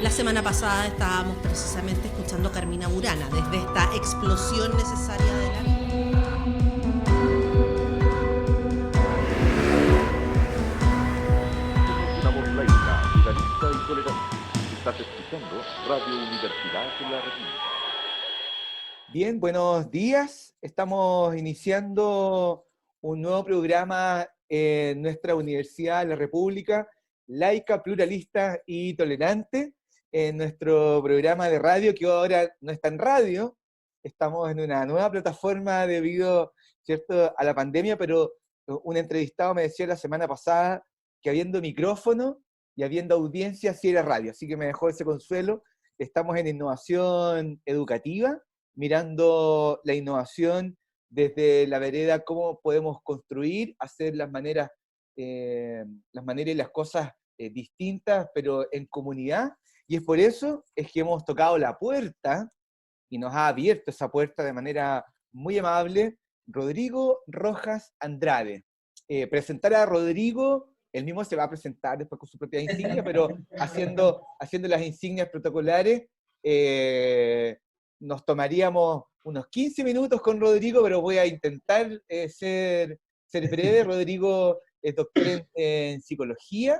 La semana pasada estábamos precisamente escuchando Carmina Burana, desde esta explosión necesaria de la vida. Somos una voz laica, pluralista y tolerante. Estás escuchando Radio Universidad de la República. Bien, buenos días. Estamos iniciando un nuevo programa en nuestra Universidad de la República, laica, pluralista y tolerante, en nuestro programa de radio, que ahora no está en radio, estamos en una nueva plataforma debido, ¿cierto?, a la pandemia, pero un entrevistado me decía la semana pasada que habiendo micrófono y habiendo audiencia sí era radio, así que me dejó ese consuelo. Estamos en innovación educativa, mirando la innovación desde la vereda, cómo podemos construir, hacer las maneras y las cosas distintas, pero en comunidad, y es por eso es que hemos tocado la puerta, y nos ha abierto esa puerta de manera muy amable, Rodrigo Rojas Andrade. Presentar a Rodrigo, él mismo se va a presentar después con su propia insignia, pero haciendo las insignias protocolares, nos tomaríamos unos 15 minutos con Rodrigo, pero voy a intentar ser breve. Rodrigo es doctor en psicología.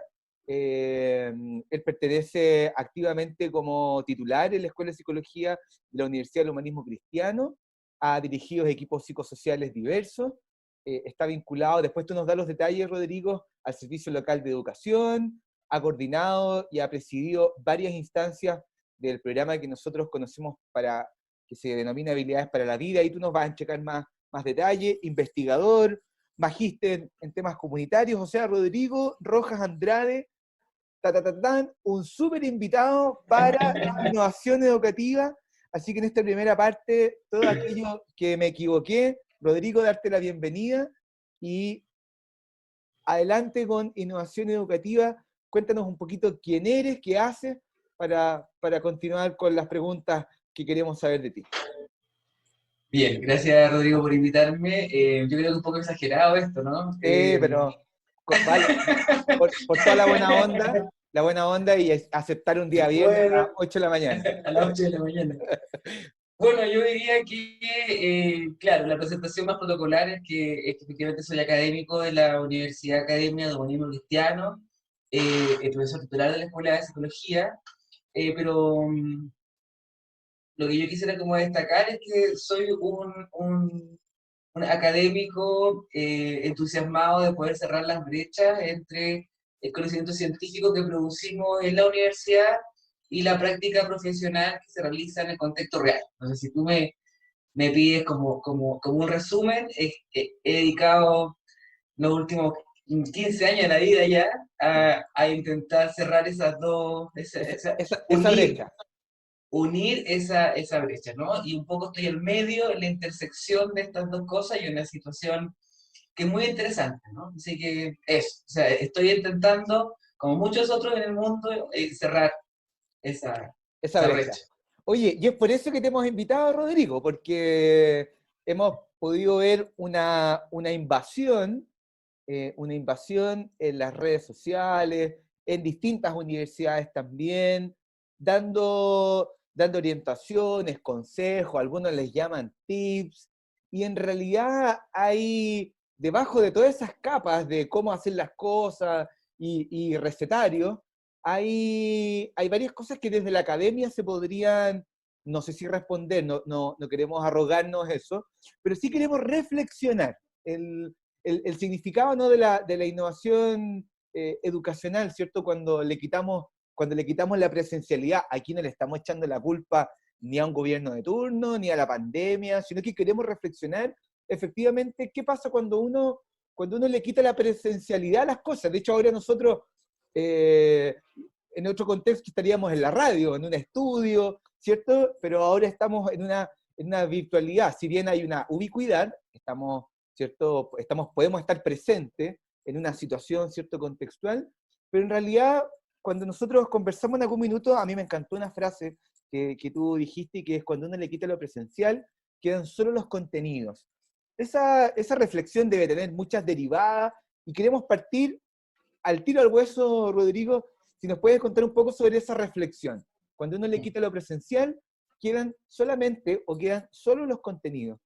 Él pertenece activamente como titular en la Escuela de Psicología de la Universidad del Humanismo Cristiano, ha dirigido equipos psicosociales diversos, está vinculado, después tú nos das los detalles, Rodrigo, al Servicio Local de Educación, ha coordinado y ha presidido varias instancias del programa que nosotros conocemos que se denomina Habilidades para la Vida, y tú nos vas a checar más detalles, investigador, magíster en temas comunitarios, o sea, Rodrigo Rojas Andrade, un súper invitado para innovación educativa. Así que en esta primera parte, todo aquello que me equivoqué, Rodrigo, darte la bienvenida y adelante con innovación educativa. Cuéntanos un poquito quién eres, qué haces, para continuar con las preguntas que queremos saber de ti. Bien, gracias Rodrigo por invitarme. Yo creo que es un poco exagerado esto, ¿no? Pero vale, por toda la buena onda y aceptar un día viernes a las 8 de la mañana. A las 8 de la mañana. Bueno, yo diría que, claro, la presentación más protocolar es que efectivamente soy académico de la Universidad Academia de Humanismo Cristiano, el profesor titular de la Escuela de Psicología, pero lo que yo quisiera como destacar es que soy un académico entusiasmado de poder cerrar las brechas entre el conocimiento científico que producimos en la universidad y la práctica profesional que se realiza en el contexto real. Entonces, si tú me pides como un resumen, he dedicado los últimos 15 años de la vida ya a intentar cerrar esas dos, Esa brecha. Unir esa brecha, ¿no? Y un poco estoy en medio, en la intersección de estas dos cosas y una situación que es muy interesante, ¿no? Así que eso, o sea, estoy intentando, como muchos otros en el mundo, cerrar esa brecha. Oye, y es por eso que te hemos invitado, Rodrigo, porque hemos podido ver una invasión en las redes sociales, en distintas universidades también, dando orientaciones, consejos, algunos les llaman tips, y en realidad hay, debajo de todas esas capas de cómo hacer las cosas y recetarios, hay varias cosas que desde la academia se podrían, no sé si responder, no queremos arrogarnos eso, pero sí queremos reflexionar el significado, ¿no?, de la innovación educacional, ¿cierto? Cuando le quitamos la presencialidad, aquí no le estamos echando la culpa ni a un gobierno de turno, ni a la pandemia, sino que queremos reflexionar efectivamente qué pasa cuando uno le quita la presencialidad a las cosas. De hecho, ahora nosotros, en otro contexto, estaríamos en la radio, en un estudio, ¿cierto? Pero ahora estamos en una virtualidad. Si bien hay una ubicuidad, ¿cierto? Podemos estar presentes en una situación, ¿cierto?, contextual, pero en realidad, cuando nosotros conversamos en algún minuto, a mí me encantó una frase que tú dijiste, y que es: cuando uno le quita lo presencial, quedan solo los contenidos. Esa reflexión debe tener muchas derivadas, y queremos partir al tiro al hueso, Rodrigo, si nos puedes contar un poco sobre esa reflexión. Cuando uno le quita lo presencial, quedan solamente o quedan solo los contenidos.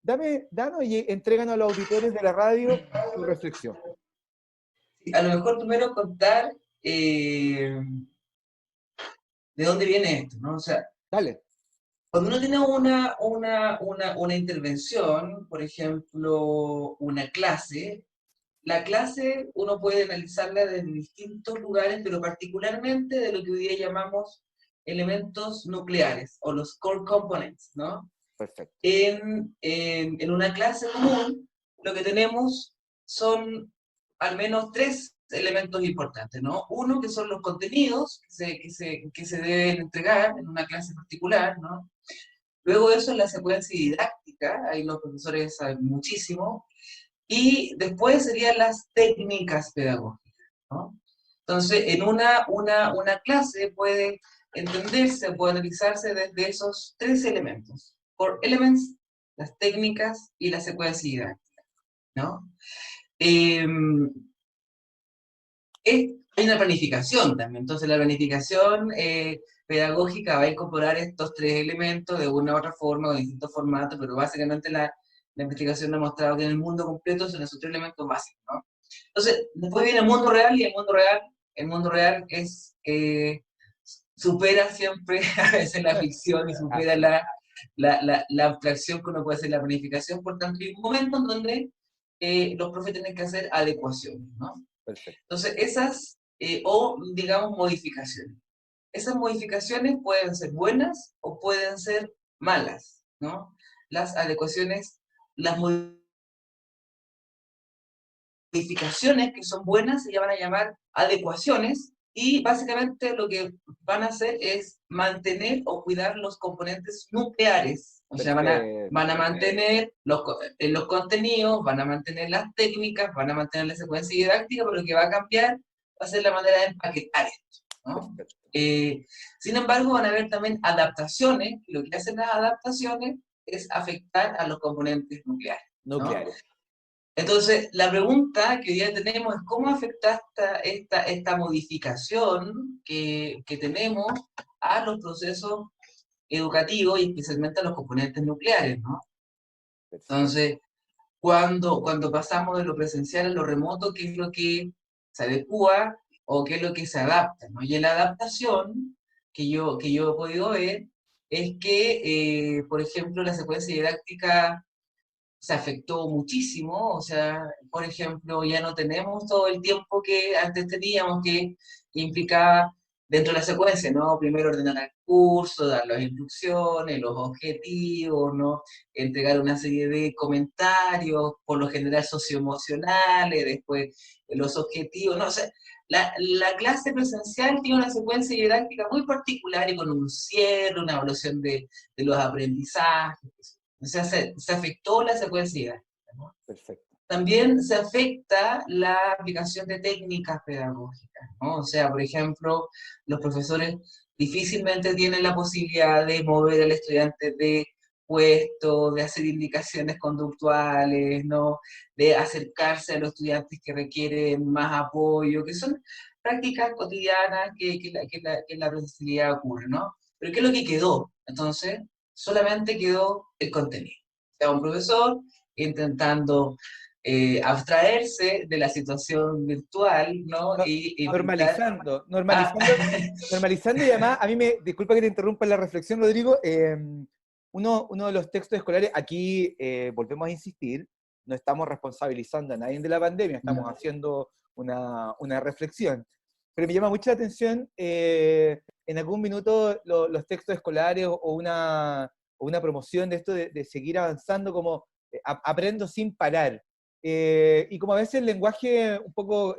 Danos y entréganos a los auditores de la radio tu reflexión. A lo mejor primero contar de dónde viene esto, ¿no? O sea, Dale. cuando uno tiene una intervención, por ejemplo, una clase, la clase uno puede analizarla desde distintos lugares, pero particularmente de lo que hoy día llamamos elementos nucleares o los core components, ¿no? Perfecto. En una clase común, lo que tenemos son al menos tres elementos importantes, ¿no? Uno, que son los contenidos que se deben entregar en una clase particular, ¿no? Luego de eso, la secuencia didáctica, ahí los profesores saben muchísimo, y después serían las técnicas pedagógicas, ¿no? Entonces, en una clase puede entenderse, puede analizarse desde esos tres elementos: core elements, las técnicas y la secuencia didáctica, ¿no? Hay una planificación también, entonces la planificación pedagógica va a incorporar estos tres elementos de una u otra forma o en distintos formatos, pero básicamente la investigación ha mostrado que en el mundo completo son esos tres elementos básicos, ¿no? Entonces, después viene el mundo real, y el mundo real es, supera siempre a veces la ficción y supera la abstracción que uno puede hacer en la planificación. Por tanto, hay un momento en donde los profes tienen que hacer adecuaciones, ¿no? Perfecto. Entonces, esas, o digamos, modificaciones. Esas modificaciones pueden ser buenas o pueden ser malas, ¿no? Las adecuaciones, las modificaciones que son buenas se van a llamar adecuaciones, y básicamente lo que van a hacer es mantener o cuidar los componentes nucleares. O sea, van a mantener los contenidos, van a mantener las técnicas, van a mantener la secuencia didáctica, pero lo que va a cambiar va a ser la manera de empaquetar esto, ¿no? Sin embargo, van a haber también adaptaciones, y lo que hacen las adaptaciones es afectar a los componentes nucleares, ¿no? Entonces, la pregunta que hoy día tenemos es cómo afecta esta modificación que tenemos a los procesos educativos y especialmente a los componentes nucleares, ¿no? Entonces, cuando pasamos de lo presencial a lo remoto, ¿qué es lo que se adecua o qué es lo que se adapta, ¿no? Y en la adaptación que yo he podido ver es que, por ejemplo, la secuencia didáctica se afectó muchísimo. O sea, por ejemplo, ya no tenemos todo el tiempo que antes teníamos, que implicaba dentro de la secuencia, ¿no? Primero ordenar el curso, dar las instrucciones, los objetivos, ¿no? Entregar una serie de comentarios, por lo general socioemocionales, después los objetivos, ¿no? O sea, la clase presencial tiene una secuencia didáctica muy particular y con un cierre, una evaluación de los aprendizajes. O sea, se afectó la secuencia didáctica, ¿no? Perfecto. También se afecta la aplicación de técnicas pedagógicas, ¿no? O sea, por ejemplo, los profesores difícilmente tienen la posibilidad de mover al estudiante de puesto, de hacer indicaciones conductuales, ¿no? De acercarse a los estudiantes que requieren más apoyo, que son prácticas cotidianas que en la presencialidad ocurre, ¿no? Pero ¿qué es lo que quedó? Entonces, solamente quedó el contenido. O sea, un profesor intentando abstraerse de la situación virtual, ¿no? Y normalizando, normalizando, y además, a mí disculpa que te interrumpa la reflexión, Rodrigo, uno de los textos escolares, aquí volvemos a insistir, no estamos responsabilizando a nadie de la pandemia, estamos haciendo una reflexión, pero me llama mucho la atención, en algún minuto los textos escolares o una promoción de esto de seguir avanzando como aprendo sin parar. Y como a veces el lenguaje un poco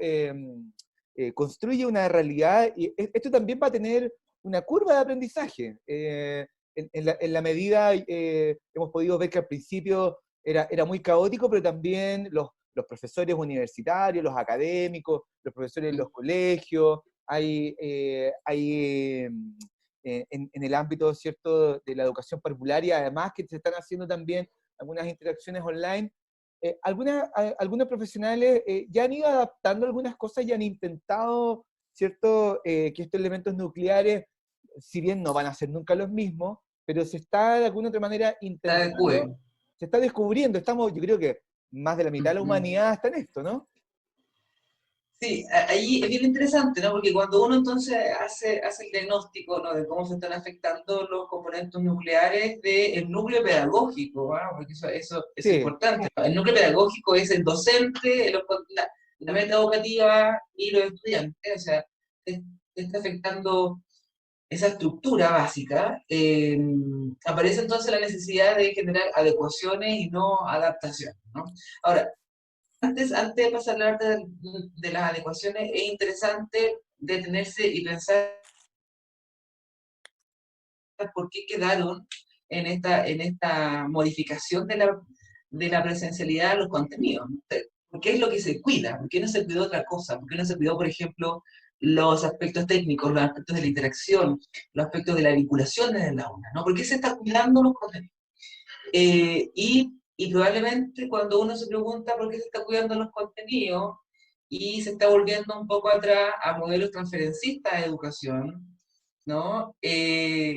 construye una realidad, y esto también va a tener una curva de aprendizaje. En la medida hemos podido ver que al principio era muy caótico, pero también los profesores universitarios, los académicos, los profesores de los colegios, hay en el ámbito, ¿cierto?, de la educación parvularia, además que se están haciendo también algunas interacciones online. Algunos profesionales ya han ido adaptando algunas cosas y han intentado ¿cierto? Que estos elementos nucleares, si bien no van a ser nunca los mismos, pero se está de alguna otra manera Está de intentando, acuerdo. se está descubriendo, estamos, yo creo que más de la mitad de la humanidad está en esto, ¿no? Sí, ahí es bien interesante, ¿no? Porque cuando uno entonces hace el diagnóstico, ¿no? De cómo se están afectando los componentes nucleares del núcleo pedagógico, ¿ah? Porque eso es Sí, importante, ¿no? El núcleo pedagógico es el docente, la meta educativa y los estudiantes, o sea, se está afectando esa estructura básica. Aparece entonces la necesidad de generar adecuaciones y no adaptaciones, ¿no? Ahora, antes de pasar a hablar de las adecuaciones, es interesante detenerse y pensar por qué quedaron en esta modificación de la presencialidad de los contenidos, ¿no? ¿Por qué es lo que se cuida? ¿Por qué no se cuidó otra cosa? ¿Por qué no se cuidó, por ejemplo, los aspectos técnicos, los aspectos de la interacción, los aspectos de la vinculación en el aula, ¿no? ¿Por qué se está cuidando los contenidos? Y probablemente cuando uno se pregunta por qué se está cuidando los contenidos y se está volviendo un poco atrás a modelos transferencistas de educación, ¿no?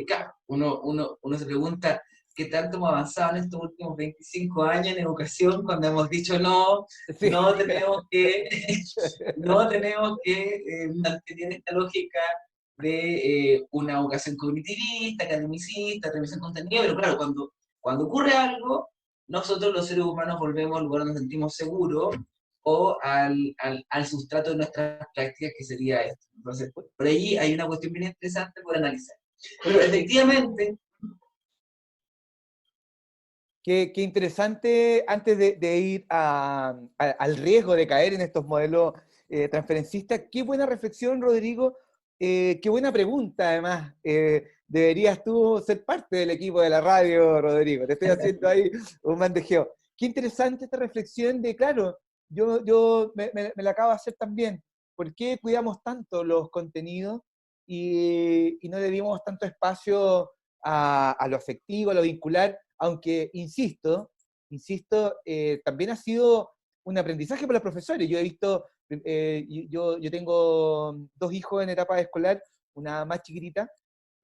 Claro, uno se pregunta qué tanto hemos avanzado en estos últimos 25 años en educación cuando hemos dicho no, sí. no tenemos que, no tenemos que mantener esta lógica de una educación cognitivista, academicista, revisión de contenido, pero claro, cuando ocurre algo, nosotros los seres humanos volvemos al lugar donde nos sentimos seguros o al sustrato de nuestras prácticas, que sería esto. Entonces, por ahí hay una cuestión bien interesante por analizar. Pero Oye, efectivamente, qué interesante, antes de ir al riesgo de caer en estos modelos transferencistas, qué buena reflexión, Rodrigo, qué buena pregunta, además. Deberías tú ser parte del equipo de la radio, Rodrigo. Te estoy haciendo ahí un bandejeo. Qué interesante esta reflexión de, claro, yo me la acabo de hacer también. ¿Por qué cuidamos tanto los contenidos y no le dimos tanto espacio a lo afectivo, a lo vincular? Aunque, insisto, también ha sido un aprendizaje para los profesores. Yo he visto, yo tengo dos hijos en etapa escolar, una más chiquitita,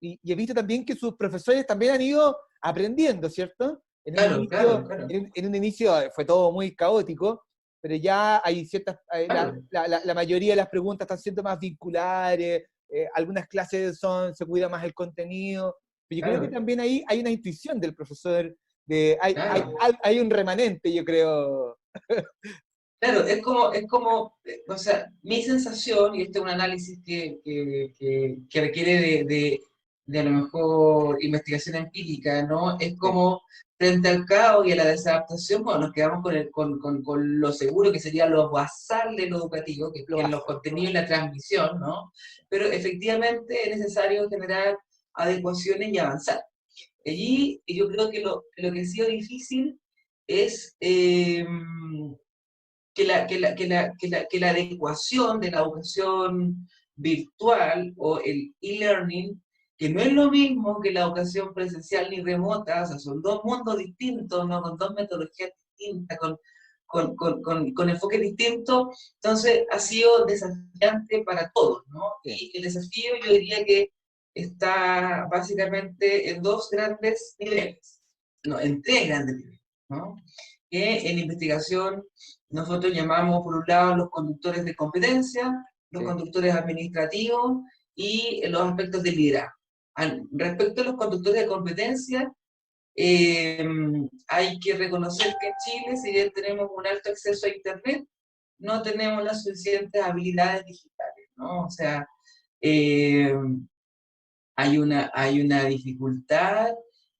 y he visto también que sus profesores también han ido aprendiendo, ¿cierto? claro, claro, claro, En un inicio fue todo muy caótico, pero ya hay ciertas, claro. la mayoría de las preguntas están siendo más vinculares, algunas clases se cuida más el contenido, pero yo creo que Claro, también ahí hay una intuición del profesor, claro. hay un remanente, yo creo. Claro, o sea, mi sensación, y este es un análisis que requiere de a lo mejor investigación empírica, ¿no? Es Sí, como frente al caos y a la desadaptación, bueno, nos quedamos con lo seguro que sería lo basal de lo educativo, lo que es los básico. contenidos y la transmisión, ¿no? Pero efectivamente es necesario generar adecuaciones y avanzar. Allí, y yo creo que lo que ha sido difícil es que la adecuación de la educación virtual o el e-learning, que no es lo mismo que la educación presencial ni remota, o sea, son dos mundos distintos, ¿no? Con dos metodologías distintas, con enfoques distintos, entonces ha sido desafiante para todos, ¿no? Sí, Y el desafío yo diría que está básicamente en dos grandes niveles, no, en tres grandes niveles, ¿no? Que en investigación nosotros llamamos, por un lado, los conductores de competencia, los sí, conductores administrativos y los aspectos de liderazgo. Respecto a los conductores de competencia, eh, hay que reconocer que en Chile, si bien tenemos un alto acceso a Internet, no tenemos las suficientes habilidades digitales, ¿no? O sea, eh, hay una dificultad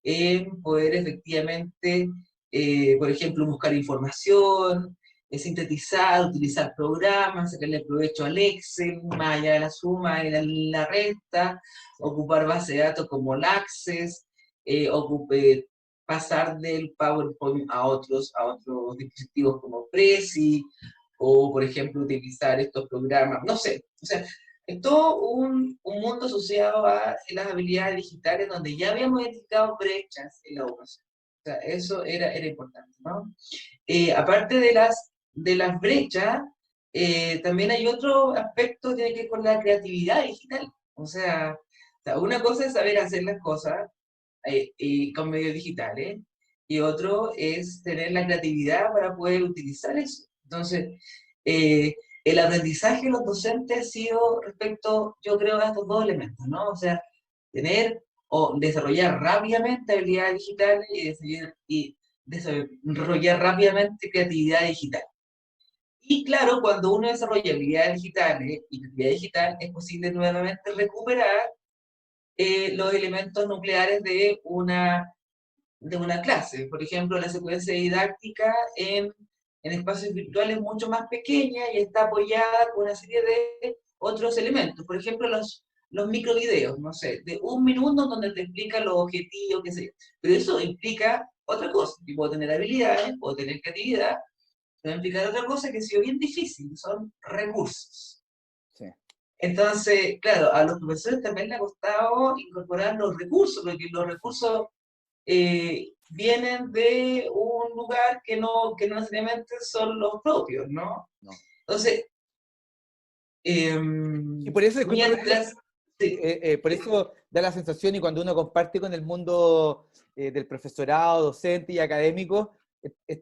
en poder efectivamente, por ejemplo, buscar información, sintetizar, utilizar programas, sacarle provecho al Excel, más allá de la suma y la resta, ocupar base de datos como el Access, pasar del PowerPoint a otros dispositivos como Prezi, o por ejemplo utilizar estos programas, no sé, o sea, es todo un mundo asociado a las habilidades digitales donde ya habíamos identificado brechas en la educación. O sea, eso era importante, ¿no? Aparte de las brechas, también hay otro aspecto que tiene que ver con la creatividad digital. O sea, una cosa es saber hacer las cosas y con medios digitales, y otro es tener la creatividad para poder utilizar eso. Entonces, eh, el aprendizaje de los docentes ha sido respecto, yo creo, a estos dos elementos, ¿no? O sea, tener o desarrollar rápidamente habilidades digitales y desarrollar rápidamente creatividad digital. Y claro, cuando uno desarrolla habilidades digitales y creatividad digital, es posible nuevamente recuperar los elementos nucleares de una clase. Por ejemplo, la secuencia didáctica en espacios virtuales es mucho más pequeña y está apoyada con una serie de otros elementos. Por ejemplo, los microvideos, no sé, de 1 minuto donde te explica los objetivos, qué sé yo. Pero eso implica otra cosa. Y puedo tener habilidades, puedo tener creatividad, puedo implicar otra cosa que ha sido bien difícil, son recursos. Sí. Entonces, claro, a los profesores también les ha costado incorporar los recursos, porque los recursos vienen de un lugar que no necesariamente son los propios, ¿no? No. Entonces, Y por eso, disculpa, mientras... Sí, por eso da la sensación, y cuando uno comparte con el mundo del profesorado, docente y académico,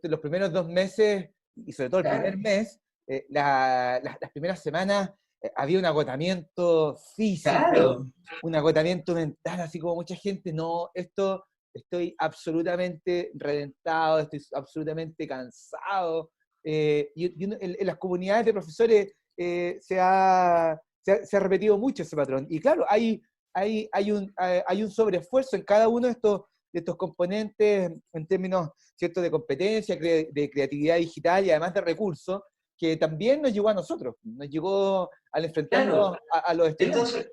los primeros 2 meses, y sobre todo el claro, primer mes, las primeras semanas, había un agotamiento físico, claro, un agotamiento mental, así como mucha gente, no, estoy absolutamente reventado, estoy absolutamente cansado. En las comunidades de profesores se ha repetido mucho ese patrón. Y claro, hay un sobreesfuerzo en cada uno de estos componentes en términos, ¿cierto?, de competencia, de creatividad digital y además de recursos, que también nos llegó a nosotros, nos llegó al enfrentarnos claro. a los estudiantes.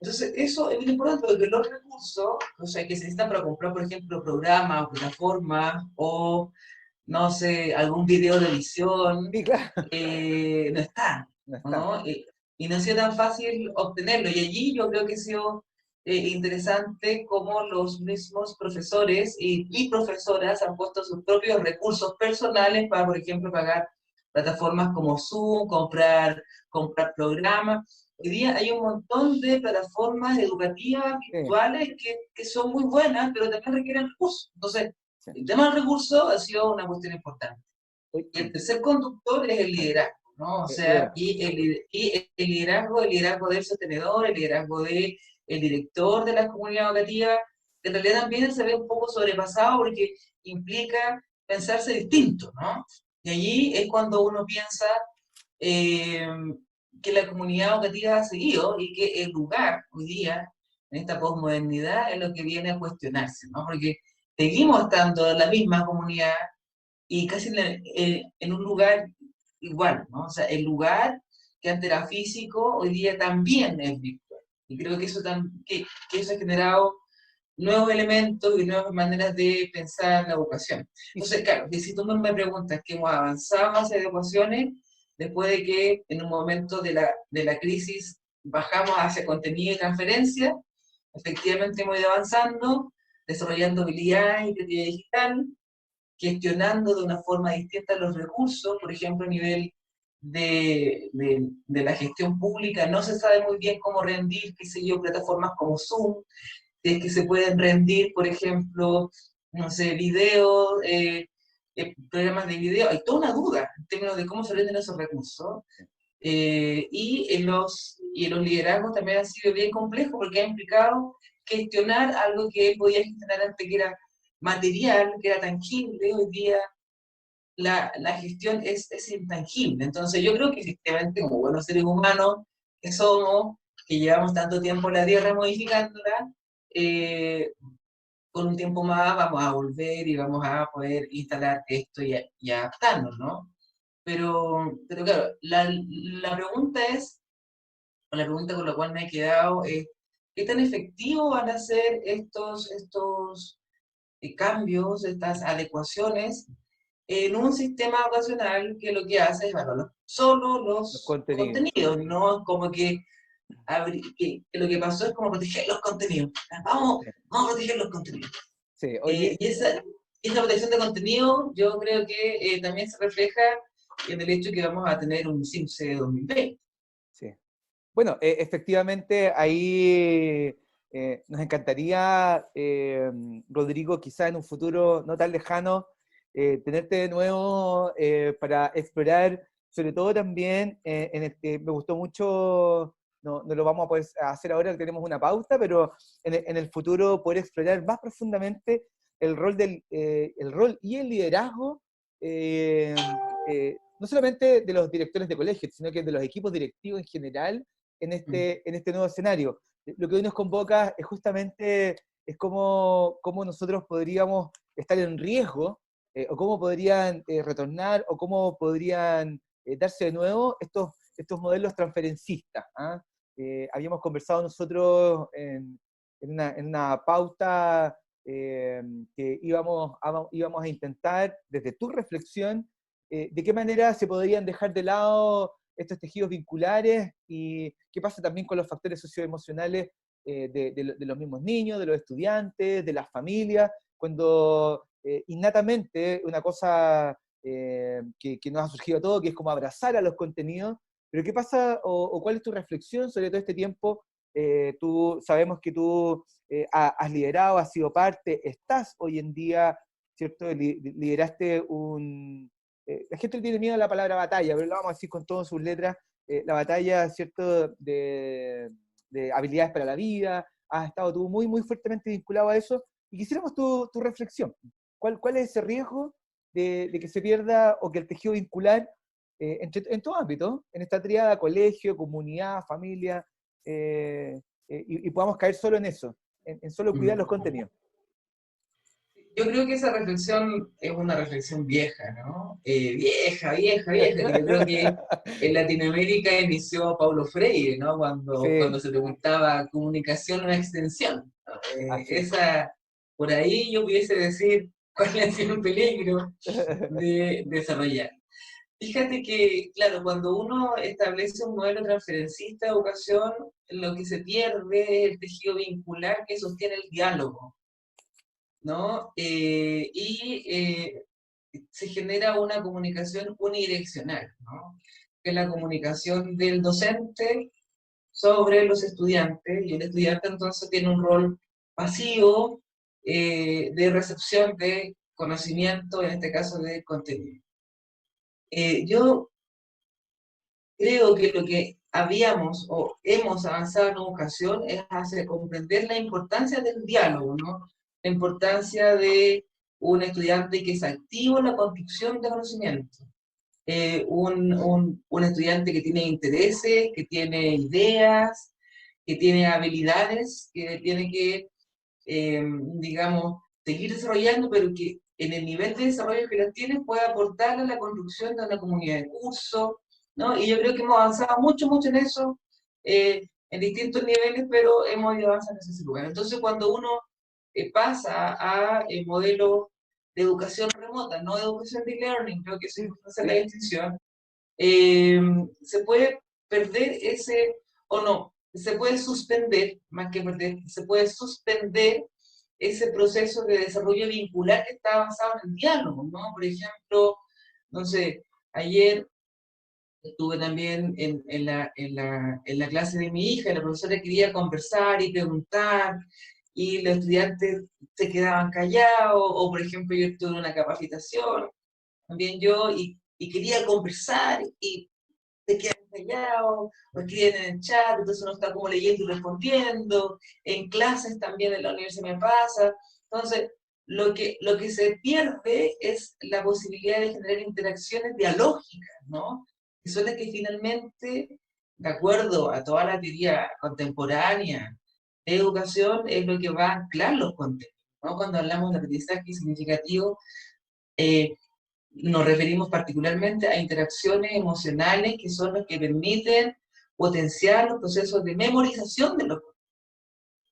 Entonces, eso es muy importante, porque los recursos, o sea, que se necesitan para comprar, por ejemplo, programas o plataformas, o, no sé, algún video de edición, Sí, claro, no están, no está. ¿no? Y no ha sido tan fácil obtenerlo. Y allí yo creo que ha sido interesante cómo los mismos profesores y profesoras han puesto sus propios recursos personales para, por ejemplo, pagar plataformas como Zoom, comprar programas. Hoy día hay un montón de plataformas educativas Sí, virtuales que son muy buenas, pero también requieren recursos. Entonces, sí. el tema del recurso ha sido una cuestión importante. Y el tercer conductor es el liderazgo, ¿no? O sea, Liderazgo. y el liderazgo del sostenedor, el liderazgo del director de la comunidad educativa, que en realidad también se ve un poco sobrepasado porque implica pensarse distinto, ¿no? Y allí es cuando uno piensa eh, que la comunidad educativa ha seguido y que el lugar hoy día, en esta posmodernidad, es lo que viene a cuestionarse, ¿no? Porque seguimos estando en la misma comunidad y casi en un lugar igual, ¿no? O sea, el lugar que antes era físico, hoy día también es virtual. Y creo que que eso ha generado nuevos elementos y nuevas maneras de pensar la educación. Y Entonces, claro, que si tú me preguntas que hemos avanzado hacia adecuaciones, después de que en un momento de la crisis bajamos hacia contenido y transferencia, efectivamente hemos ido avanzando, desarrollando habilidades y creatividad digital, gestionando de una forma distinta los recursos, por ejemplo, a nivel de la gestión pública, no se sabe muy bien cómo rendir, qué sé yo, plataformas como Zoom, si es que se pueden rendir, por ejemplo, no sé, videos, programas de video, hay toda una duda en términos de cómo se rinden esos recursos. Y en los liderazgos también ha sido bien complejo porque ha implicado gestionar algo que podía gestionar antes, que era material, que era tangible. Hoy día la gestión es intangible. Entonces yo creo que efectivamente como buenos seres humanos que somos, que llevamos tanto tiempo en la Tierra modificándola, con un tiempo más vamos a volver y vamos a poder instalar esto y adaptarnos, ¿no? Pero claro, la pregunta es, o la pregunta con la cual me he quedado es, ¿qué tan efectivos van a ser estos cambios, estas adecuaciones en un sistema educacional que lo que hace es valorar solo los los contenidos. contenidos, no como que, que lo que pasó es como proteger los contenidos. Vamos, Sí, vamos a proteger los contenidos. sí. Oye, Y esa protección de contenido yo creo que también se refleja en el hecho que vamos a tener un CIMSE 2020. Sí. Bueno, efectivamente, ahí nos encantaría, Rodrigo, quizá en un futuro no tan lejano, tenerte de nuevo para explorar, sobre todo también, me gustó mucho, no lo vamos a poder hacer ahora que tenemos una pauta, pero en el futuro poder explorar más profundamente el rol, el rol y el liderazgo, no solamente de los directores de colegios, sino que de los equipos directivos en general en este nuevo escenario. Lo que hoy nos convoca es justamente es cómo nosotros podríamos estar en riesgo, o cómo podrían retornar, o cómo podrían darse de nuevo estos modelos transferencistas. ¿Ah? Habíamos conversado nosotros en una pauta que íbamos a intentar, desde tu reflexión, de qué manera se podrían dejar de lado estos tejidos vinculares y qué pasa también con los factores socioemocionales de los mismos niños, de los estudiantes, de las familias, cuando innatamente una cosa que nos ha surgido a todos, que es como abrazar a los contenidos, pero ¿qué pasa o cuál es tu reflexión sobre todo este tiempo? Sabemos que tú has liderado, has sido parte, estás hoy en día, ¿cierto? Lideraste la gente tiene miedo a la palabra batalla, pero lo vamos a decir con todas sus letras, la batalla, ¿cierto?, de habilidades para la vida, has estado tú muy, muy fuertemente vinculado a eso, y quisiéramos tu reflexión. ¿Cuál es ese riesgo de que se pierda o que el tejido vincular en todo ámbito, en esta tríada colegio, comunidad, familia, y podamos caer solo en eso, en solo cuidar los contenidos? Yo creo que esa reflexión es una reflexión vieja, ¿no? Vieja, que yo creo que en Latinoamérica inició Paulo Freire, ¿no? Cuando Sí. se preguntaba comunicación o una extensión, ¿no? Por ahí yo pudiese decir cuál ha sido el peligro de desarrollar. Fíjate que, claro, cuando uno establece un modelo transferencista de educación, lo que se pierde es el tejido vincular que sostiene el diálogo, ¿no? Se genera una comunicación unidireccional, ¿no? Que es la comunicación del docente sobre los estudiantes, y el estudiante entonces tiene un rol pasivo de recepción de conocimiento, en este caso de contenido. Yo creo que lo que habíamos o hemos avanzado en educación es hacer comprender la importancia del diálogo, ¿no? La importancia de un estudiante que es activo en la construcción de conocimiento, un estudiante que tiene intereses, que tiene ideas, que tiene habilidades, que tiene que, digamos, seguir desarrollando, pero que en el nivel de desarrollo que las tiene puede aportar a la construcción de una comunidad de curso, ¿no? Y yo creo que hemos avanzado mucho en eso, en distintos niveles, pero hemos ido avanzando en ese lugar. Entonces, cuando uno pasa a modelos de educación remota, no de educación de e-learning, creo que esa es la distinción, se puede perder se puede suspender, más que perder, se puede suspender ese proceso de desarrollo vincular que está basado en el diálogo, ¿no? Por ejemplo, no sé, ayer estuve también en la clase de mi hija, y la profesora quería conversar y preguntar, y los estudiantes se quedaban callados, o por ejemplo yo estuve en una capacitación, también yo, y quería conversar, y se quedan callados, o escriben en el chat, entonces uno está como leyendo y respondiendo, en clases también en la universidad me pasa, entonces lo que se pierde es la posibilidad de generar interacciones dialógicas, ¿no? Que son las que finalmente, de acuerdo a toda la teoría contemporánea de educación, es lo que va a anclar los contenidos, ¿no? Cuando hablamos de aprendizaje significativo, nos referimos particularmente a interacciones emocionales que son las que permiten potenciar los procesos de memorización de los contenidos.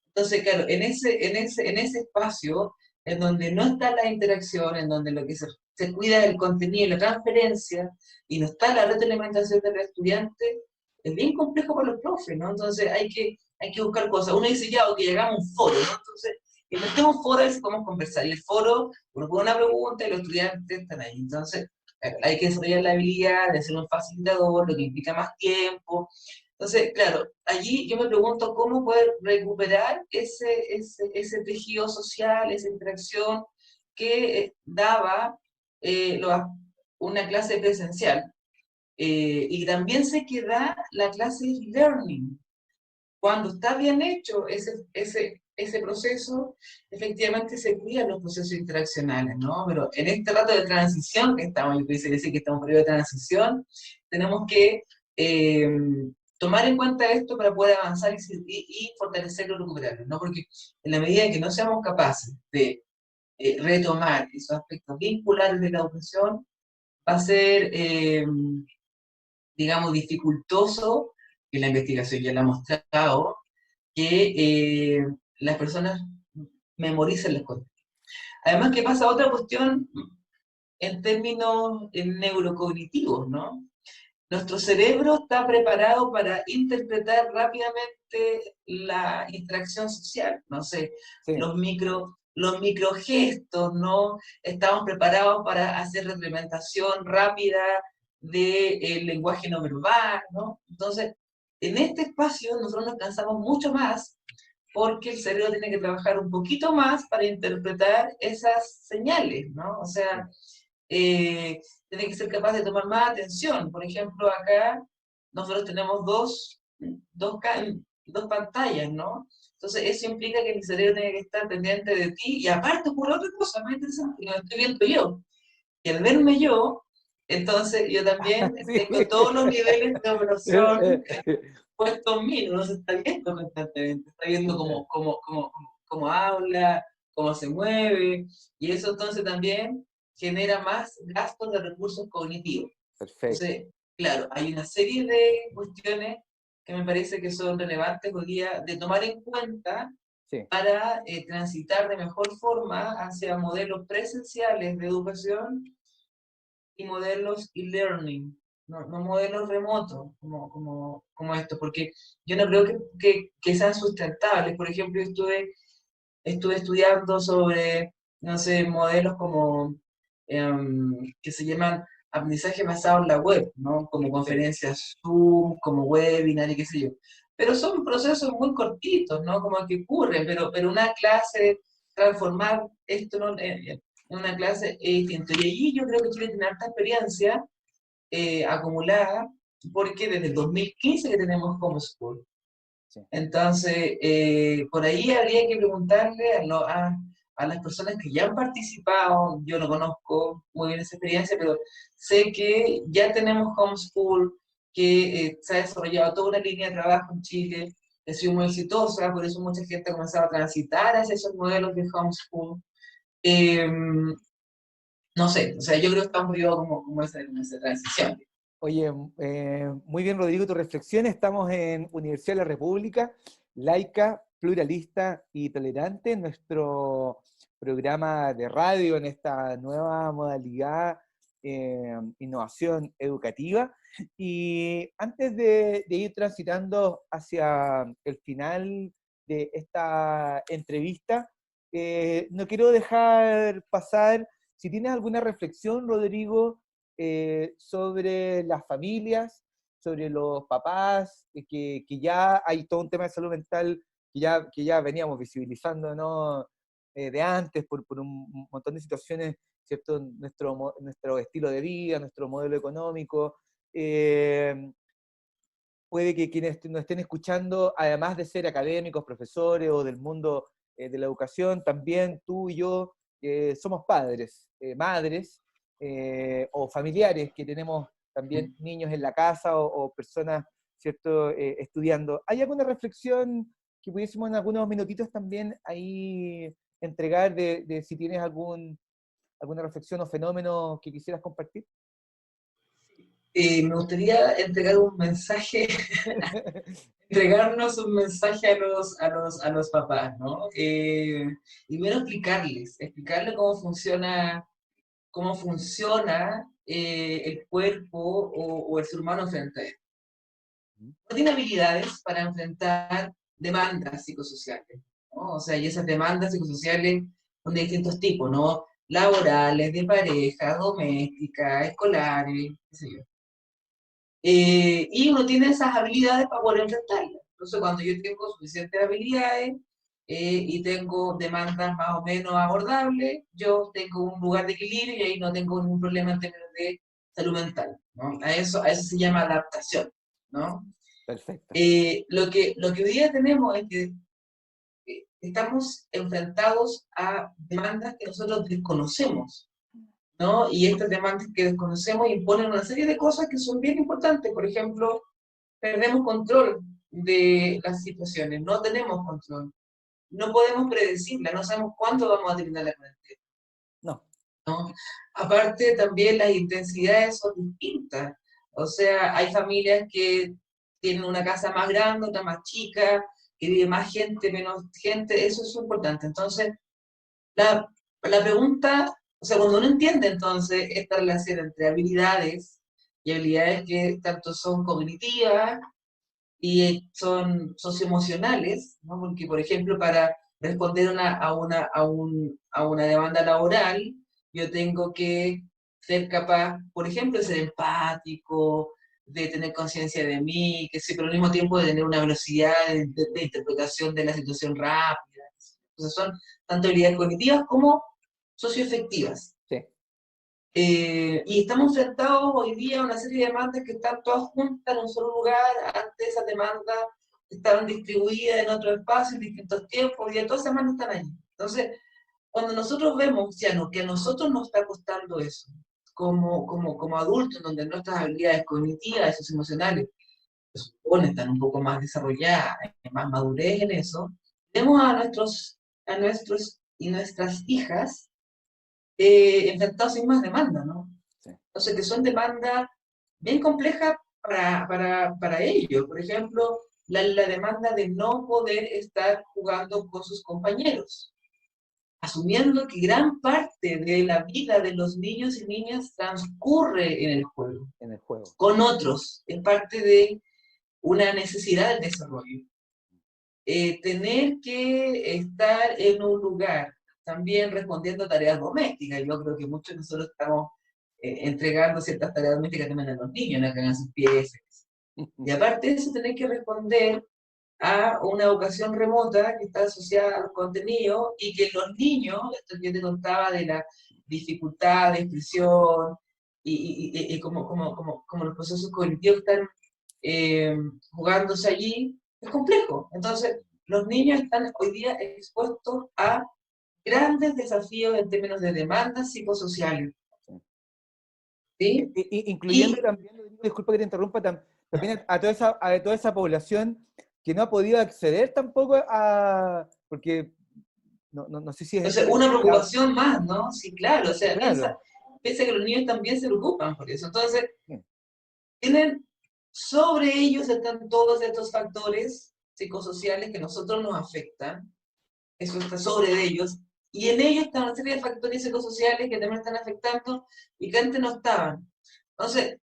Entonces, claro, en ese espacio en donde no está la interacción, en donde lo que se cuida es el contenido y la transferencia, y no está la retroalimentación del estudiante, es bien complejo para los profes, ¿no? Entonces hay que buscar cosas. Uno dice, ya, ok, hagamos un foro, ¿no? Entonces, inventemos un foro y podemos conversar. Y el foro, uno pone una pregunta y los estudiantes están ahí. Entonces, hay que desarrollar la habilidad de ser un facilitador, lo que implica más tiempo. Entonces, claro, allí yo me pregunto cómo poder recuperar ese tejido social, esa interacción que daba una clase presencial. Y también sé que da la clase de learning. Cuando está bien hecho ese proceso, efectivamente se cuidan los procesos interaccionales, ¿no? Pero en este rato de transición que estamos, yo quise decir que estamos en un periodo de transición, tenemos que eh, tomar en cuenta esto para poder avanzar y fortalecerlo y recuperarlo, ¿no? Porque en la medida en que no seamos capaces de retomar esos aspectos vinculares de la educación, va a ser, digamos, dificultoso, y la investigación ya lo ha mostrado, que las personas memoricen las cosas. Además que pasa otra cuestión en términos neurocognitivos, ¿no? Nuestro cerebro está preparado para interpretar rápidamente la interacción social, no sé, Sí. los microgestos, ¿no? Estamos preparados para hacer retroalimentación rápida del lenguaje no verbal, ¿no? Entonces, en este espacio nosotros nos cansamos mucho más porque el cerebro tiene que trabajar un poquito más para interpretar esas señales, ¿no? O sea, eh, tiene que ser capaz de tomar más atención. Por ejemplo, acá nosotros tenemos dos pantallas, ¿no? Entonces eso implica que mi cerebro tiene que estar pendiente de ti, y aparte ocurre otra cosa más interesante, que me estoy viendo yo. Y al verme yo, entonces yo también Sí. tengo todos los niveles de evaluación puestos en mí, no se está viendo constantemente, está viendo cómo habla, cómo se mueve, y eso entonces también genera más gastos de recursos cognitivos. Perfecto. Entonces, claro, hay una serie de cuestiones que me parece que son relevantes hoy día de tomar en cuenta Sí. para transitar de mejor forma hacia modelos presenciales de educación y modelos e-learning, no modelos remotos como esto, porque yo no creo que sean sustentables. Por ejemplo, estuve estudiando sobre, no sé, modelos como que se llaman aprendizaje basado en la web, ¿no? Como Sí. conferencias Zoom, como webinar y qué sé yo. Pero son procesos muy cortitos, ¿no? Como que ocurren, pero una clase, transformar esto en una clase es distinto. Y allí yo creo que Chile tiene harta experiencia acumulada, porque desde el 2015 que tenemos Homeschool. Sí. Entonces, por ahí habría que preguntarle a las personas que ya han participado. Yo no conozco muy bien esa experiencia, pero sé que ya tenemos Homeschool, que se ha desarrollado toda una línea de trabajo en Chile, ha sido muy exitosa, por eso mucha gente ha comenzado a transitar hacia esos modelos de Homeschool. Eh, no sé, o sea, yo creo que está un periodo como esa transición. Oye, muy bien, Rodrigo, tu reflexión. Estamos en Universidad de la República, laica, pluralista y tolerante, en nuestro programa de radio, en esta nueva modalidad, innovación educativa. Y antes de ir transitando hacia el final de esta entrevista, no quiero dejar pasar, si tienes alguna reflexión, Rodrigo, sobre las familias, sobre los papás, que ya hay todo un tema de salud mental que ya veníamos visibilizando, ¿no? De antes, por un montón de situaciones, ¿cierto? Nuestro estilo de vida, nuestro modelo económico. Puede que quienes nos estén escuchando, además de ser académicos, profesores o del mundo de la educación, también tú y yo somos padres, madres o familiares que tenemos también niños en la casa o personas, ¿cierto?, estudiando. ¿Hay alguna reflexión que pudiésemos en algunos minutitos también ahí entregar de si tienes alguna reflexión o fenómeno que quisieras compartir? Me gustaría entregar un mensaje, entregarnos un mensaje a los papás, ¿no? Y bueno, explicarles cómo funciona el cuerpo o el ser humano frente a él. No tiene habilidades para enfrentar demandas psicosociales, ¿no? O sea, y esas demandas psicosociales son de distintos tipos, ¿no? laborales, de pareja, domésticas, escolares, qué sé yo. Y uno tiene esas habilidades para poder enfrentarlas. Entonces, cuando yo tengo suficientes habilidades y tengo demandas más o menos abordables, yo tengo un lugar de equilibrio y ahí no tengo ningún problema en términos de salud mental, ¿no? A eso se llama adaptación, ¿no? Perfecto. Lo que hoy día tenemos es que estamos enfrentados a demandas que nosotros desconocemos, ¿no? Y estas demandas que desconocemos imponen una serie de cosas que son bien importantes. Por ejemplo, perdemos control de las situaciones, no tenemos control, no podemos predecirla, no sabemos cuándo vamos a terminar la cuarentena. No. ¿No? Aparte, también las intensidades son distintas. O sea, hay familias que tienen una casa más grande, otra más chica, que vive más gente, menos gente, eso es importante. Entonces, la pregunta, o sea, cuando uno entiende entonces esta relación entre habilidades y habilidades que tanto son cognitivas y son socioemocionales, ¿no? Porque, por ejemplo, para responder a una demanda laboral, yo tengo que ser capaz, por ejemplo, de ser empático, de tener conciencia de mí, que sí, pero al mismo tiempo de tener una velocidad de interpretación de la situación rápida. Entonces son tanto habilidades cognitivas como socioafectivas. Sí. Y estamos enfrentados hoy día a una serie de demandas que están todas juntas en un solo lugar. Antes esas demandas estaban distribuidas en otros espacios, en distintos tiempos, y todas esas demandas están ahí. Entonces, cuando nosotros vemos, ya no, que a nosotros nos está costando eso, como adultos, donde nuestras habilidades cognitivas y socioemocionales se supone están un poco más desarrolladas, hay más madurez en eso, vemos a nuestros y nuestras hijas enfrentados sin más demanda, ¿no? Sí. Entonces, que son demandas bien complejas para ellos. Por ejemplo, la demanda de no poder estar jugando con sus compañeros, asumiendo que gran parte de la vida de los niños y niñas transcurre en el juego, En el juego. con otros, es parte de una necesidad del desarrollo. Tener que estar en un lugar, también respondiendo a tareas domésticas. Yo creo que muchos de nosotros estamos entregando ciertas tareas domésticas también a los niños, ¿no? Que hagan sus piezas. Y aparte de eso, tener que responder a una educación remota que está asociada a los contenidos y que los niños, esto que yo te contaba de la dificultad de expresión y como los procesos cognitivos están jugándose allí, es complejo. Entonces, los niños están hoy día expuestos a grandes desafíos en términos de demandas psicosociales. ¿Sí? Incluyendo también, disculpa que te interrumpa, también a toda esa población que no ha podido acceder tampoco a, porque no sé si es... Entonces, una preocupación más, ¿no? Sí, claro, o sea, Claro. piensa que los niños también se preocupan por eso. Entonces, Sí. tienen sobre ellos están todos estos factores psicosociales que a nosotros nos afectan, eso está sobre ellos, y en ellos están una serie de factores psicosociales que también están afectando y que antes no estaban. Entonces,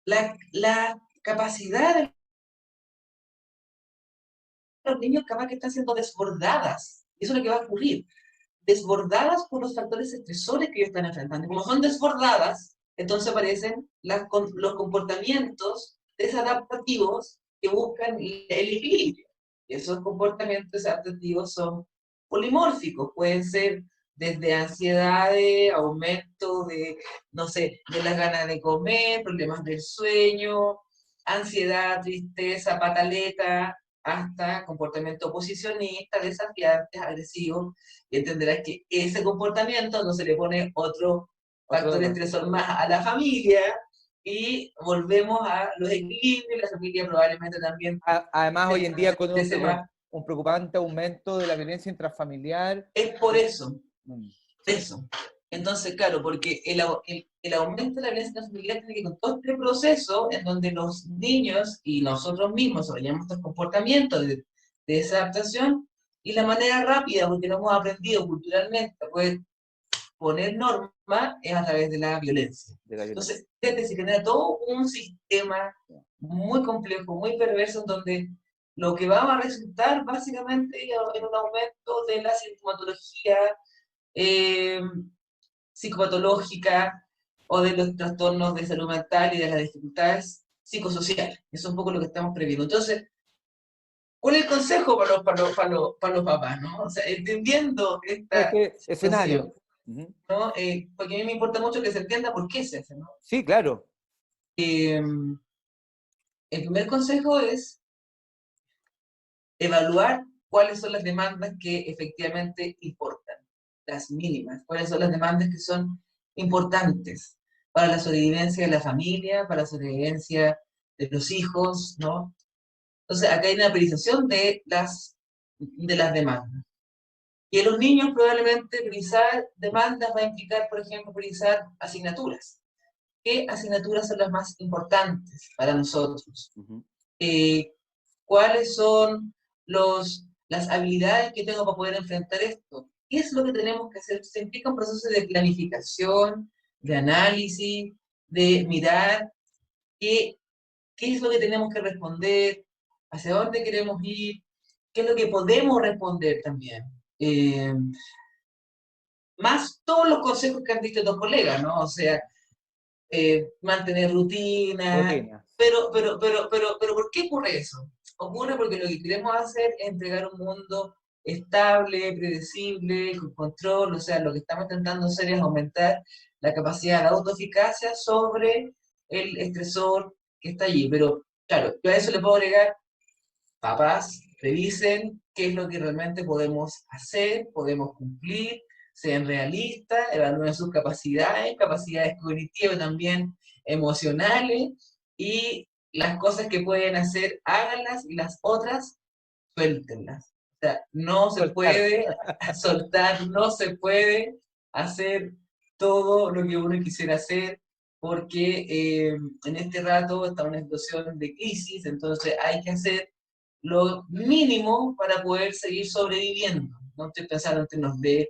la capacidad de los niños capaz que están siendo desbordadas, eso es lo que va a ocurrir, desbordadas por los factores estresores que ellos están enfrentando. Como son desbordadas, entonces aparecen los comportamientos desadaptativos que buscan el equilibrio. Y esos comportamientos adaptativos son polimórficos, pueden ser desde ansiedades, aumento de, no sé, de las ganas de comer, problemas del sueño, ansiedad, tristeza, pataleta, hasta comportamiento oposicionista, desafiantes, agresivos, y entenderás que ese comportamiento no se le pone otro factor estresor más a la familia, y volvemos a los equilibrios, la familia probablemente también... Además, hoy en día con un preocupante aumento de la violencia intrafamiliar. Es por eso, eso. Entonces, claro, porque el aumento de la violencia intrafamiliar tiene que ver con todo este proceso en donde los niños y nosotros mismos desarrollamos estos comportamientos de desadaptación, y la manera rápida, porque no hemos aprendido culturalmente a poder poner norma, es a través de la violencia. Entonces, se genera todo un sistema muy complejo, muy perverso, en donde lo que va a resultar básicamente en un aumento de la sintomatología eh, psicopatológica o de los trastornos de salud mental y de las dificultades psicosociales. Eso es un poco lo que estamos previendo. Entonces, ¿cuál es el consejo para los papás, ¿no? O sea, entendiendo esta Este situación, escenario. Ujú. ¿no? Porque a mí me importa mucho que se entienda por qué se hace, ¿no? Sí, claro. Eh, el primer consejo es evaluar cuáles son las demandas que efectivamente importan, las mínimas, cuáles son las demandas que son importantes para la sobrevivencia de la familia, para la sobrevivencia de los hijos, ¿no? Entonces, acá hay una priorización de las demandas. Y en los niños probablemente priorizar demandas va a implicar, por ejemplo, priorizar asignaturas. ¿Qué asignaturas son las más importantes para nosotros? Ujú. ¿Cuáles son las habilidades que tengo para poder enfrentar esto? ¿Qué es lo que tenemos que hacer? Se implica un proceso de planificación, de análisis, de mirar qué es lo que tenemos que responder, hacia dónde queremos ir, qué es lo que podemos responder también. Más todos los consejos que han dicho tus colegas, ¿no? O sea, mantener rutina, Rutina. pero ¿por qué ocurre eso? Ocurre porque lo que queremos hacer es entregar un mundo estable, predecible, con control, o sea, lo que estamos intentando hacer es aumentar la capacidad de autoeficacia sobre el estresor que está allí, pero claro, yo a eso le puedo agregar, papás, revisen qué es lo que realmente podemos hacer, podemos cumplir, sean realistas, evalúen sus capacidades, capacidades cognitivas también, emocionales, y las cosas que pueden hacer, háganlas, y las otras, suéltenlas. O sea, no se Soltar. puede soltar, no se puede hacer todo lo que uno quisiera hacer, porque en este rato está una situación de crisis, entonces hay que hacer lo mínimo para poder seguir sobreviviendo. No estoy pensando en términos de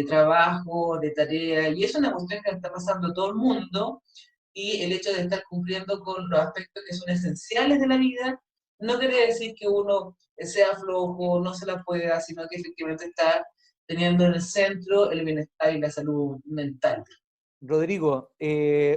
trabajo, de tarea, y es una cuestión que está pasando a todo el mundo, y el hecho de estar cumpliendo con los aspectos que son esenciales de la vida, no quiere decir que uno sea flojo, no se la pueda, sino que efectivamente está teniendo en el centro el bienestar y la salud mental. Rodrigo,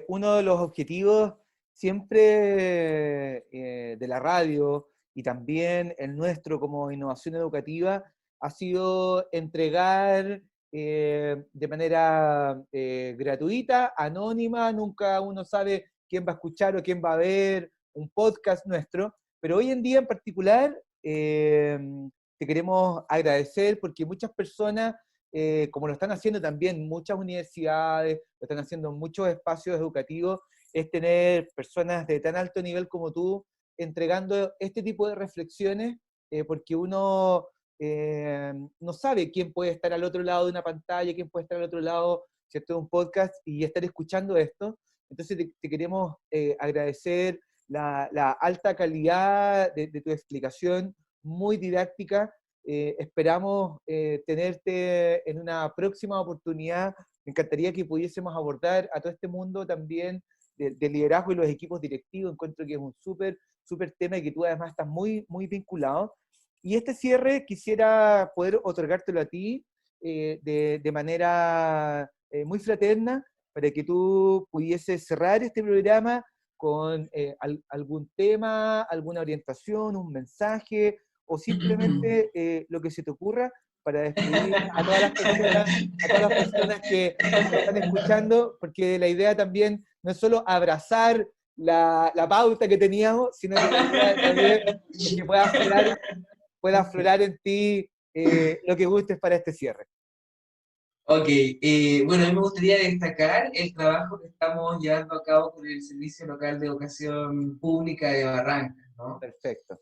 uno de los objetivos siempre de la radio y también el nuestro como innovación educativa ha sido entregar de manera gratuita, anónima, nunca uno sabe quién va a escuchar o quién va a ver un podcast nuestro, pero hoy en día en particular te queremos agradecer porque muchas personas como lo están haciendo también muchas universidades, lo están haciendo muchos espacios educativos, es tener personas de tan alto nivel como tú entregando este tipo de reflexiones, porque uno no sabe quién puede estar al otro lado de una pantalla, quién puede estar al otro lado, ¿cierto?, de un podcast y estar escuchando esto. Entonces te queremos agradecer la alta calidad de tu explicación, muy didáctica. Esperamos tenerte en una próxima oportunidad. Me encantaría que pudiésemos abordar a todo este mundo también de liderazgo y los equipos directivos. Encuentro que es un súper tema y que tú además estás muy vinculado. Y este cierre quisiera poder otorgártelo a ti de manera muy fraterna para que tú pudieses cerrar este programa con algún tema, alguna orientación, un mensaje, o simplemente lo que se te ocurra para despedir a todas las personas que nos están escuchando, porque la idea también no es solo abrazar la pauta que teníamos, sino que la idea también es que pueda aflorar en ti lo que gustes para este cierre. Ok, bueno, a mí me gustaría destacar el trabajo que estamos llevando a cabo con el Servicio Local de Educación Pública de Barranca, ¿no? Perfecto.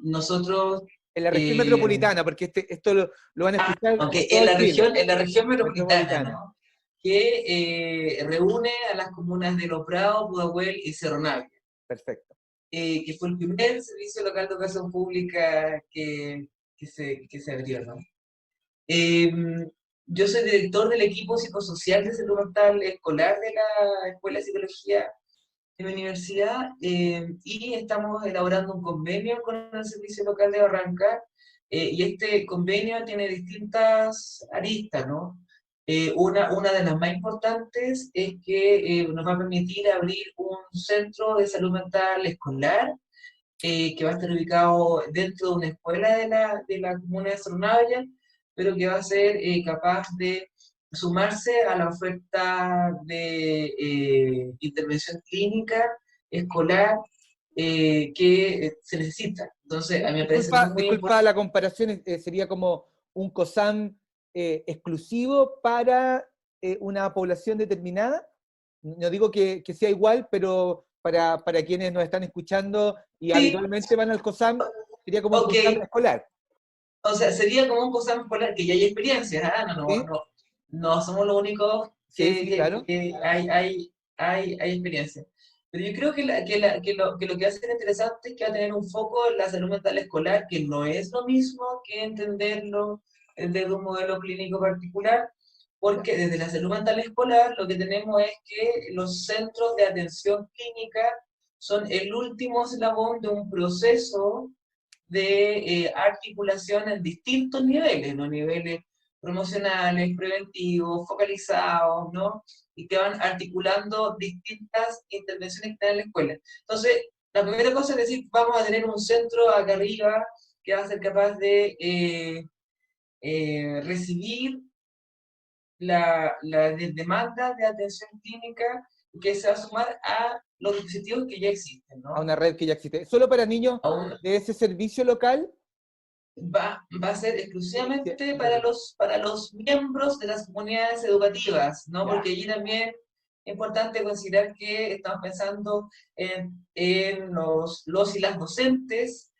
Nosotros... En la región metropolitana, porque esto lo van a escuchar aunque todo Chile. en la región metropolitana, ¿no? Que reúne a las comunas de Los Prados, Pudahuel y Cerro Navia. Perfecto. Que fue el primer servicio local de educación pública que se abrió, ¿no? Yo soy director del equipo psicosocial de salud mental escolar de la Escuela de Psicología de la universidad, y estamos elaborando un convenio con el Servicio Local de Barranca, y este convenio tiene distintas aristas, ¿no? Una de las más importantes es que nos va a permitir abrir un centro de salud mental escolar que va a estar ubicado dentro de una escuela de la comuna de Sronavia, pero que va a ser capaz de sumarse a la oferta de intervención clínica escolar que se necesita. Entonces, a mí me parece muy, muy Disculpa importante. la comparación, sería como un COSAM exclusivo para una población determinada. No digo que sea igual, pero para quienes nos están escuchando y Sí, habitualmente van al COSAM, sería como un ok. COSAM escolar. O sea, sería como un COSAM escolar que ya hay experiencias, ¿ah? ¿Sí? No somos los únicos Sí, sí, claro. que hay experiencia. Pero yo creo que, que lo que hace interesante es que va a tener un foco en la salud mental escolar, que no es lo mismo que entenderlo desde un modelo clínico particular, Ya. porque desde la salud mental escolar lo que tenemos es que los centros de atención clínica son el último eslabón de un proceso de articulación en distintos niveles, los niveles promocionales, preventivos, focalizados, ¿no? Y que van articulando distintas intervenciones que están en la escuela. Entonces, la primera cosa es decir, vamos a tener un centro acá arriba que va a ser capaz de recibir la demanda de atención clínica que se va a sumar a los dispositivos que ya existen, A ¿no? una red que ya existe. ¿Solo para niños A un, de ese servicio local? va a ser Sí, exclusivamente ya. para los miembros de las comunidades educativas, ¿no? Ya. Porque allí también es importante considerar que estamos pensando en los y las docentes,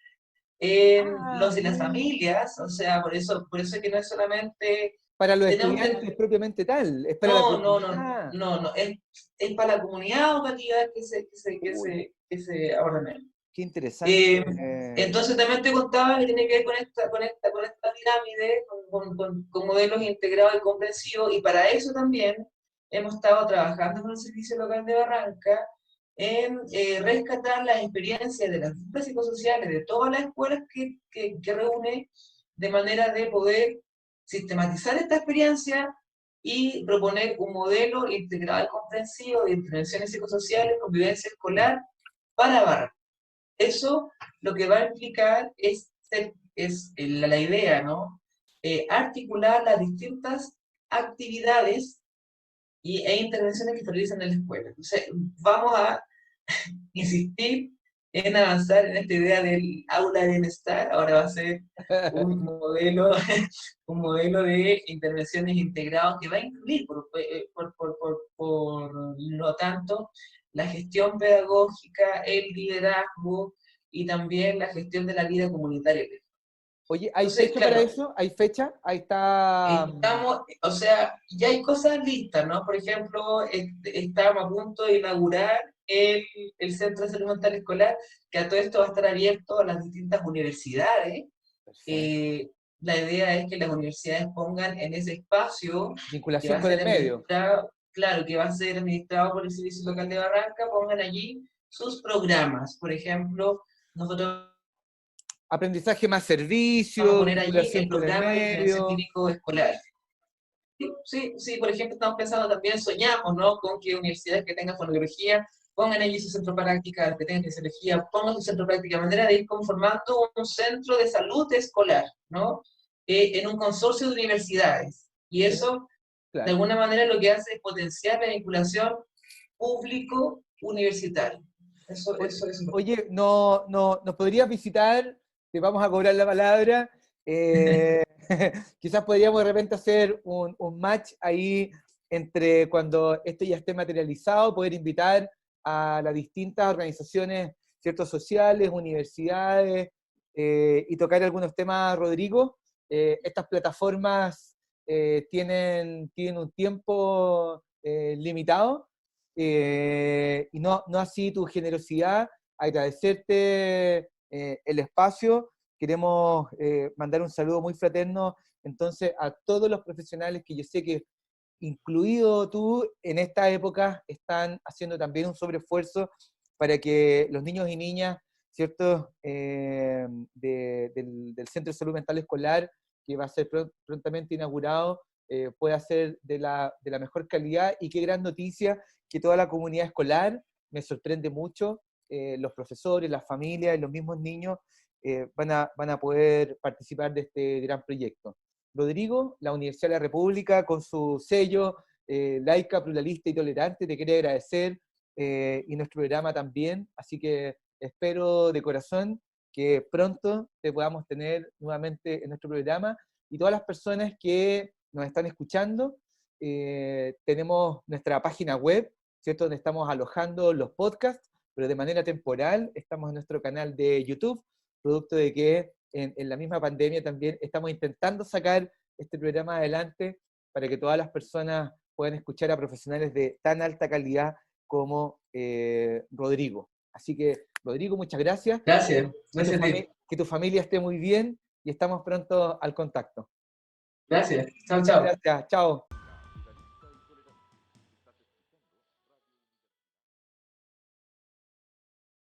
en Ah, los y las familias, o sea, por eso es que no es solamente, para los tenemos estudiantes que, propiamente tal, es para la comunidad. no, es para la comunidad educativa Uy, que se aborda. qué interesante. Eh, entonces también te contaba que tiene que ver con esta pirámide, con modelos integrados y comprensivos, y para eso también hemos estado trabajando con el Servicio Local de Barranca en rescatar las experiencias de las distintas psicosociales de todas las escuelas que reúne, de manera de poder sistematizar esta experiencia y proponer un modelo integrado y comprensivo de intervenciones psicosociales, convivencia escolar para Barranca. Eso lo que va a implicar es la idea, ¿no? Articular las distintas actividades e intervenciones que se realizan en la escuela. Entonces, vamos a insistir en avanzar en esta idea del aula de bienestar. Ahora va a ser un modelo, un modelo de intervenciones integrados que va a incluir, por lo tanto, la gestión pedagógica, el liderazgo y también la gestión de la vida comunitaria. Oye, ¿hay Entonces, fecha para claro, eso? ¿Hay fecha? Ahí está. estamos, o sea, ya hay cosas listas, ¿no? Por ejemplo, estábamos a punto de inaugurar el Centro de Salud Mental Escolar, que a todo esto va a estar abierto a las distintas universidades. Perfecto. Eh, la idea es que las universidades pongan en ese espacio que va Vinculación a con ser el medio. administrado, claro, que va a ser administrado por el Servicio Local de Barranca, pongan allí sus programas. Por ejemplo, nosotros Aprendizaje más vamos a servicio, poner allí vinculación el con el programa de intervención medio. clínico escolar. Sí, por ejemplo, estamos pensando también, soñamos, ¿no? Con que universidades que tengan fonología pongan allí su centro práctica, que tengan fisiología, pongan su centro práctica, de manera de ir conformando un centro de salud escolar, ¿no? En un consorcio de universidades. Y Sí, eso, de claro. alguna manera, lo que hace es potenciar la vinculación público-universitaria. Eso es importante. Oye, ¿nos podrías visitar? Te vamos a cobrar la palabra. Eh, quizás podríamos de repente hacer un match ahí entre cuando esto ya esté materializado, poder invitar a las distintas organizaciones, ciertos sociales, universidades, y tocar algunos temas, Rodrigo. Estas plataformas tienen un tiempo limitado, y no así tu generosidad, agradecerte el espacio. Queremos mandar un saludo muy fraterno entonces a todos los profesionales que yo sé que, incluido tú, en esta época están haciendo también un sobreesfuerzo para que los niños y niñas, ¿cierto? Del Centro de Salud Mental Escolar, que va a ser prontamente inaugurado, pueda ser de la mejor calidad, y qué gran noticia que toda la comunidad escolar, me sorprende mucho, los profesores, las familias y los mismos niños van a poder participar de este gran proyecto. Rodrigo, la Universidad de la República, con su sello laica, pluralista y tolerante, te quiere agradecer, y nuestro programa también, así que espero de corazón que pronto te podamos tener nuevamente en nuestro programa, y todas las personas que nos están escuchando, tenemos nuestra página web, ¿cierto?, donde estamos alojando los podcasts, pero de manera temporal estamos en nuestro canal de YouTube, producto de que en la misma pandemia también estamos intentando sacar este programa adelante para que todas las personas puedan escuchar a profesionales de tan alta calidad como Rodrigo. Así que, Rodrigo, muchas gracias. Gracias, gracias a ti. Que tu familia esté muy bien y estamos pronto al contacto. Gracias, chao, chao. Gracias, chao.